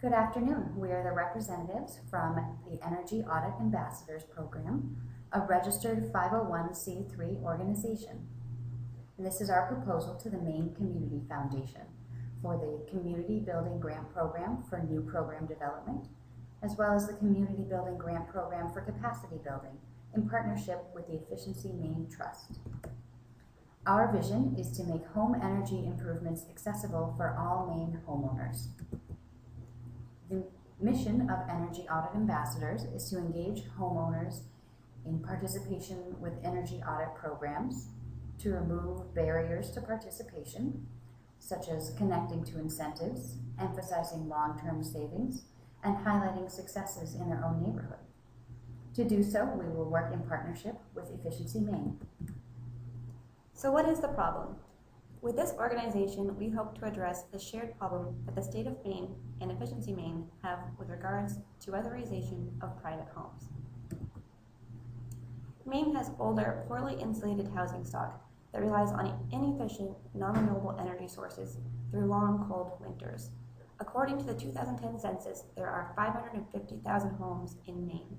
Good afternoon. We are the representatives from the Energy Audit Ambassadors Program, a registered 501c3 organization. And this is our proposal to the Maine Community Foundation for the Community Building Grant Program for new program development, as well as the Community Building Grant Program for capacity building in partnership with the Efficiency Maine Trust. Our vision is to make home energy improvements accessible for all Maine homeowners. The mission of Energy Audit Ambassadors is to engage homeowners in participation with energy audit programs, to remove barriers to participation, such as connecting to incentives, emphasizing long-term savings, and highlighting successes in their own neighborhood. To do so, we will work in partnership with Efficiency Maine. So what is the problem? With this organization, we hope to address the shared problem that the state of Maine and Efficiency Maine have with regards to weatherization of private homes. Maine has older, poorly insulated housing stock that relies on inefficient, non-renewable energy sources through long, cold winters. According to the 2010 census, there are 550,000 homes in Maine.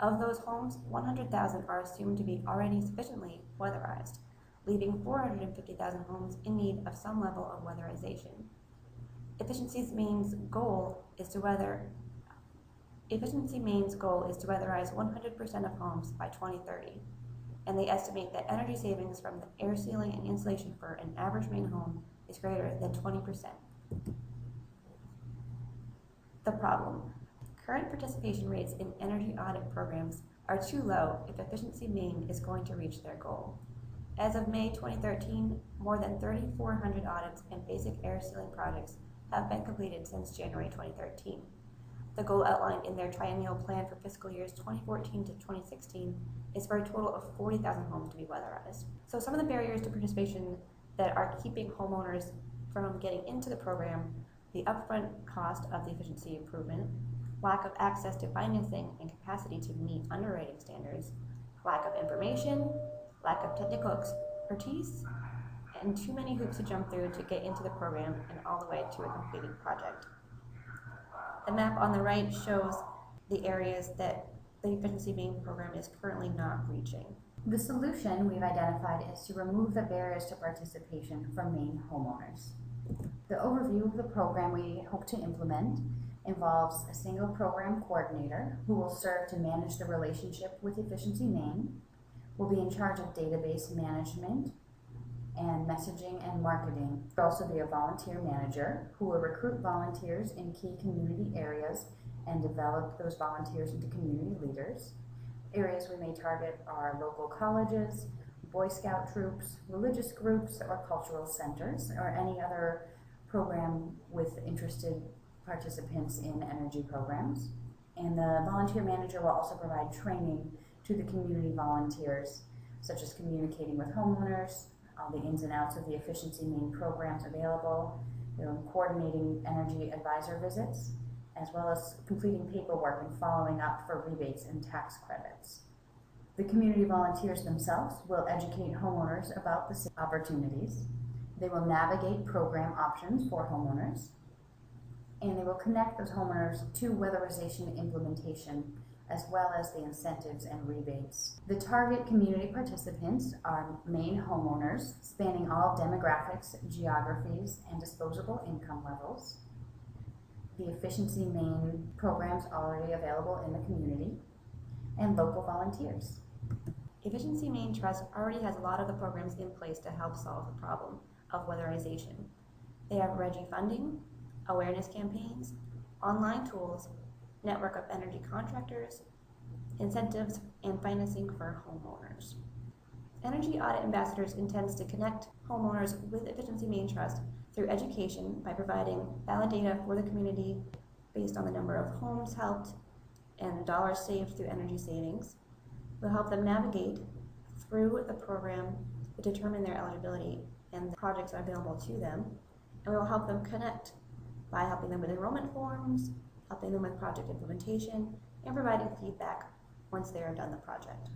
Of those homes, 100,000 are assumed to be already sufficiently weatherized, leaving 450,000 homes in need of some level of weatherization. Efficiency Maine's goal is to weatherize 100% of homes by 2030, and they estimate that energy savings from the air sealing and insulation for an average Maine home is greater than 20%. The problem: current participation rates in energy audit programs are too low if Efficiency Maine is going to reach their goal. As of May 2013, more than 3,400 audits and basic air sealing projects have been completed since January 2013. The goal outlined in their triennial plan for fiscal years 2014 to 2016 is for a total of 40,000 homes to be weatherized. So some of the barriers to participation that are keeping homeowners from getting into the program: the upfront cost of the efficiency improvement, lack of access to financing and capacity to meet underwriting standards, lack of information, lack of technical expertise, and too many hoops to jump through to get into the program and all the way to a completed project. The map on the right shows the areas that the Efficiency Maine program is currently not reaching. The solution we've identified is to remove the barriers to participation for Maine homeowners. The overview of the program we hope to implement involves a single program coordinator who will serve to manage the relationship with Efficiency Maine, will be in charge of database management and messaging and marketing. There will also be a volunteer manager who will recruit volunteers in key community areas and develop those volunteers into community leaders. Areas we may target are local colleges, Boy Scout troops, religious groups, or cultural centers, or any other program with interested participants in energy programs. And the volunteer manager will also provide training to the community volunteers, such as communicating with homeowners, all the ins and outs of the Efficiency Maine programs available, coordinating energy advisor visits, as well as completing paperwork and following up for rebates and tax credits. The community volunteers themselves will educate homeowners about the opportunities. They will navigate program options for homeowners, and they will connect those homeowners to weatherization implementation, as well as the incentives and rebates. The target community participants are Maine homeowners spanning all demographics, geographies, and disposable income levels. The Efficiency Maine programs already available in the community, and local volunteers. Efficiency Maine Trust already has a lot of the programs in place to help solve the problem of weatherization. They have RGGI funding, awareness campaigns, online tools, network of energy contractors, incentives, and financing for homeowners. Energy Audit Ambassadors intends to connect homeowners with Efficiency Maine Trust through education by providing valid data for the community based on the number of homes helped and dollars saved through energy savings. We'll help them navigate through the program to determine their eligibility and the projects are available to them, and we'll help them connect by helping them with enrollment forms, helping them with project implementation, and providing feedback once they are done the project.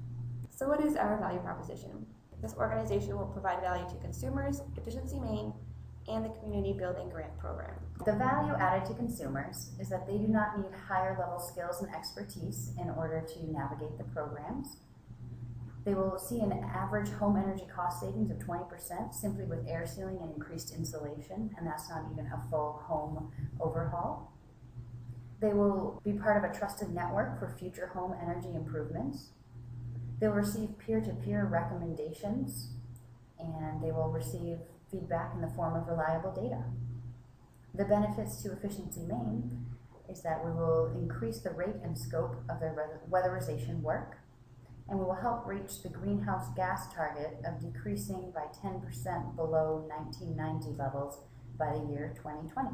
So what is our value proposition? This organization will provide value to consumers, Efficiency Maine, and the Community Building Grant Program. The value added to consumers is that they do not need higher level skills and expertise in order to navigate the programs. They will see an average home energy cost savings of 20% simply with air sealing and increased insulation, and that's not even a full home overhaul. They will be part of a trusted network for future home energy improvements. They'll receive peer-to-peer recommendations, and they will receive feedback in the form of reliable data. The benefits to Efficiency Maine is that we will increase the rate and scope of their weatherization work, and we will help reach the greenhouse gas target of decreasing by 10% below 1990 levels by the year 2020.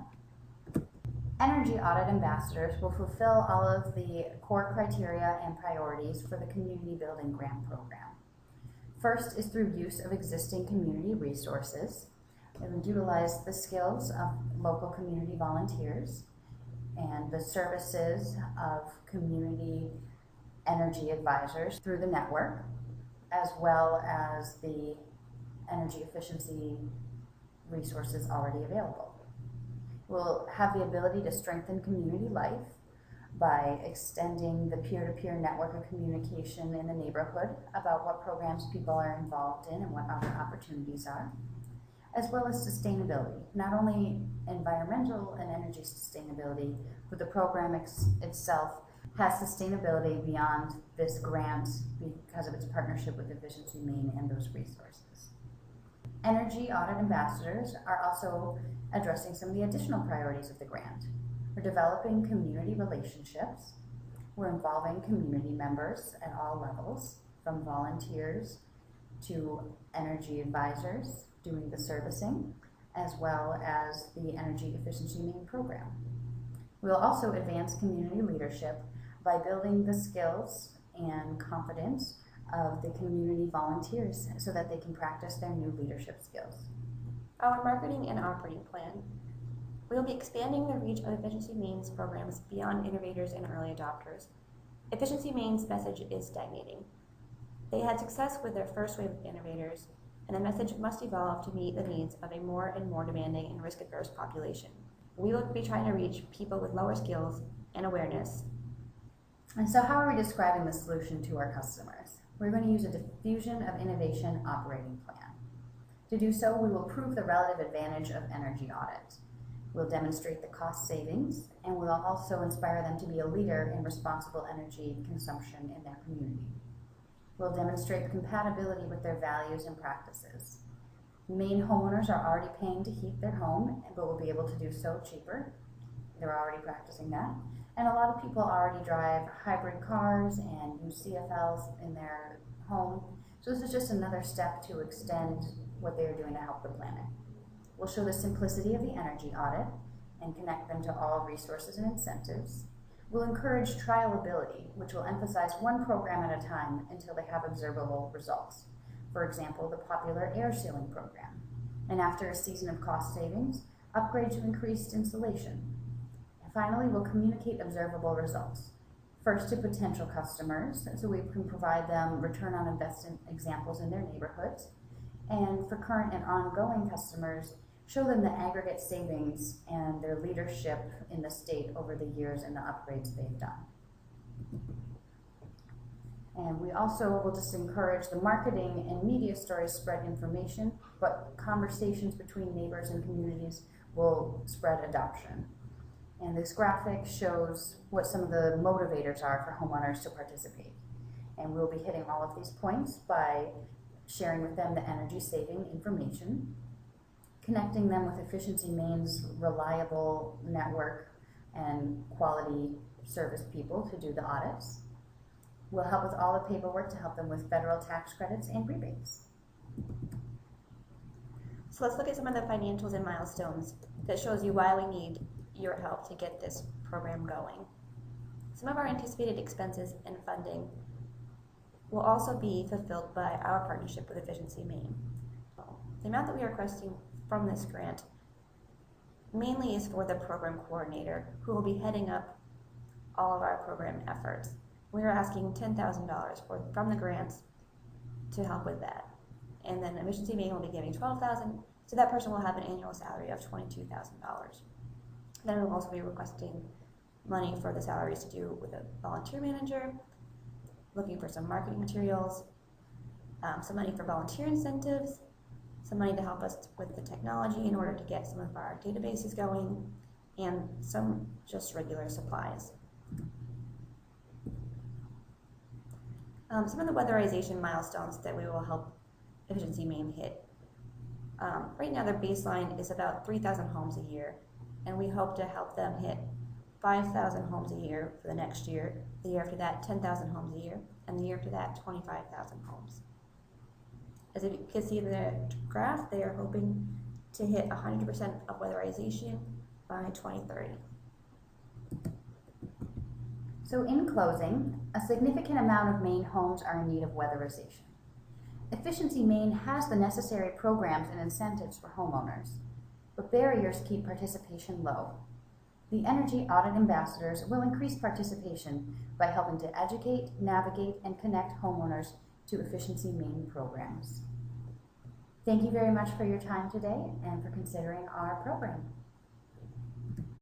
Energy audit ambassadors will fulfill all of the core criteria and priorities for the Community Building Grant Program. First is through use of existing community resources. They will utilize the skills of local community volunteers and the services of community energy advisors through the network, as well as the energy efficiency resources already available. We'll have the ability to strengthen community life by extending the peer-to-peer network of communication in the neighborhood about what programs people are involved in and what other opportunities are, as well as sustainability, not only environmental and energy sustainability, but the program itself has sustainability beyond this grant because of its partnership with Efficiency Maine and those resources. Energy audit ambassadors are also addressing some of the additional priorities of the grant. We're developing community relationships. We're involving community members at all levels, from volunteers to energy advisors doing the servicing, as well as the Energy Efficiency Maine program. We'll also advance community leadership by building the skills and confidence of the community volunteers so that they can practice their new leadership skills. Our marketing and operating plan. We will be expanding the reach of Efficiency Maine's programs beyond innovators and early adopters. Efficiency Maine's message is stagnating. They had success with their first wave of innovators, and the message must evolve to meet the needs of a more and more demanding and risk-averse population. We will be trying to reach people with lower skills and awareness. And so how are we describing the solution to our customers? We're going to use a diffusion of innovation operating plan. To do so, we will prove the relative advantage of energy audit. We'll demonstrate the cost savings, and we'll also inspire them to be a leader in responsible energy consumption in their community. We'll demonstrate compatibility with their values and practices. Maine homeowners are already paying to heat their home, but will be able to do so cheaper. They're already practicing that. And a lot of people already drive hybrid cars and use CFLs in their home. So this is just another step to extend what they are doing to help the planet. We'll show the simplicity of the energy audit and connect them to all resources and incentives. We'll encourage trialability, which will emphasize one program at a time until they have observable results. For example, the popular air sealing program. And after a season of cost savings, upgrade to increased insulation. And finally, we'll communicate observable results. First to potential customers, so we can provide them return on investment examples in their neighborhoods. And for current and ongoing customers, show them the aggregate savings and their leadership in the state over the years and the upgrades they've done. And we also will just encourage the marketing and media stories spread information, but conversations between neighbors and communities will spread adoption. And this graphic shows what some of the motivators are for homeowners to participate. And we'll be hitting all of these points by sharing with them the energy saving information, connecting them with Efficiency Maine's reliable network and quality service people to do the audits. We'll help with all the paperwork to help them with federal tax credits and rebates. So let's look at some of the financials and milestones that shows you why we need your help to get this program going. Some of our anticipated expenses and funding will also be fulfilled by our partnership with Efficiency Maine. The amount that we are requesting from this grant mainly is for the program coordinator who will be heading up all of our program efforts. We are asking $10,000 from the grants to help with that. And then Efficiency Maine will be giving $12,000 So that person will have an annual salary of $22,000. Then we'll also be requesting money for the salaries to do with a volunteer manager, looking for some marketing materials, some money for volunteer incentives, some money to help us with the technology in order to get some of our databases going, and some just regular supplies. Some of the weatherization milestones that we will help Efficiency Maine hit. Right now their baseline is about 3,000 homes a year, and we hope to help them hit 5,000 homes a year for the next year, the year after that 10,000 homes a year, and the year after that 25,000 homes. As you can see in the graph, they are hoping to hit 100% of weatherization by 2030. So in closing, a significant amount of Maine homes are in need of weatherization. Efficiency Maine has the necessary programs and incentives for homeowners, but barriers keep participation low. The Energy Audit Ambassadors will increase participation by helping to educate, navigate, and connect homeowners to Efficiency Maine programs. Thank you very much for your time today and for considering our program.